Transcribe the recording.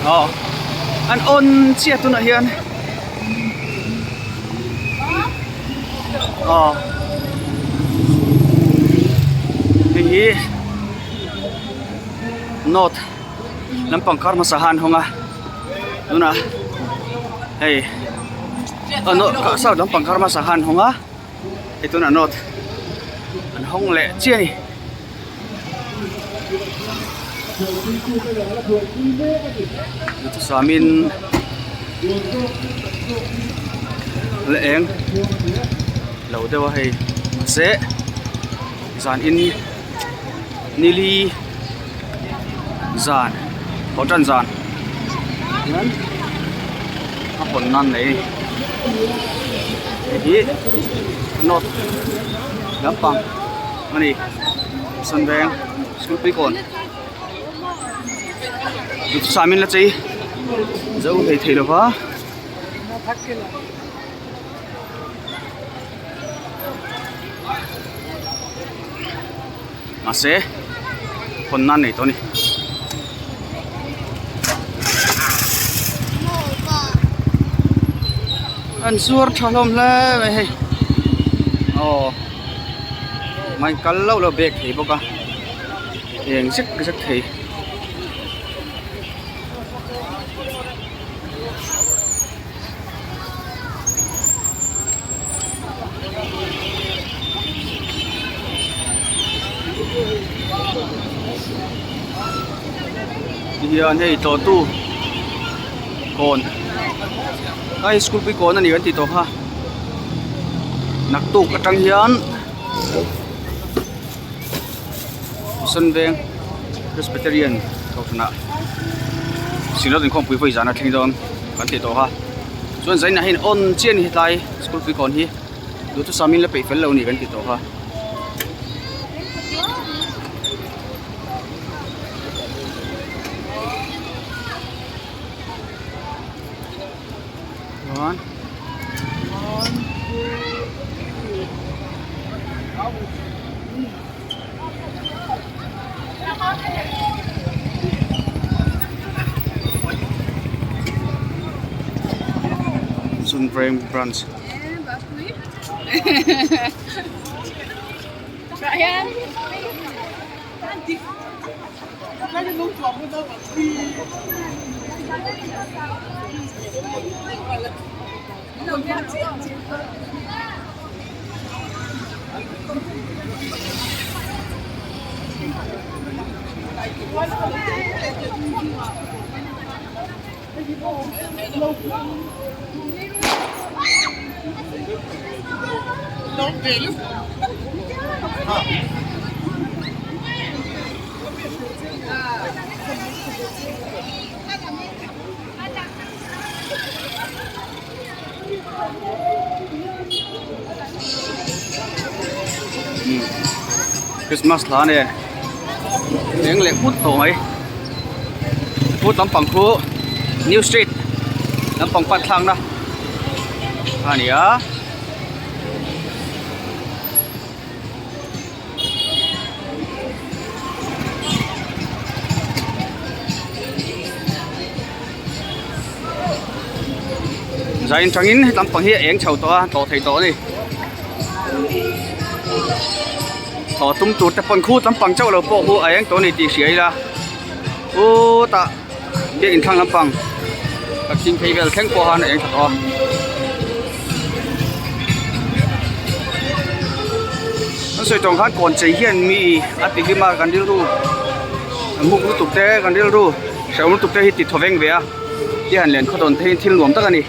an on chia tu na hian hi not lampang karma sahan honga nuna hey no ka sao lampang karma sahan honga itu na not an hong le chia ni itu samin leeng lâu đâu hay sẽ dàn in nili dàn có chân dàn nên còn nan này thì nốt lắm bằng này sân veng súp bí còn itu samin là gì dấu thầy được hả masih konan nih Tony ansur tholom le hei mai kalau lo bek hi boka eng sik thei hiền hay tổ tu còn cái school bị còn này cái tổ ha nặc tu cái trang hiền sân veng Presbyterian cầu thuna xin lỗi không quý vị giả là thành đồng cái tổ ha chuẩn giấy này on chiên hiện tại school bị còn hi đối với samin là bị phân lâu này cái tổ ha on Sunframe branch Ryan Christmas lá nè những lệ phút tối phút lắm bằng khu New Street lắm bằng phát thang đó này á dành trắng in lắm bằng hiện em chầu to thầy to đi họ tung tụtแต่phần khu tấm bằng châu là bộ hộ ấyตัวนี้ตีเสียละโอ้ตาเด็กอินทางลำปังกับจริงเพย์เวลแข้งปอหันเองถัดออกนั่นส่วนตรงข้างก่อนใจเฮียนมีอัติที่มากันดิลูมุกลุตุกเตะกันดิลูเสาลุตุกเตะที่ติดทวงเวียที่หันเหรียญเขาโดนที่รวมตั้งกันนี่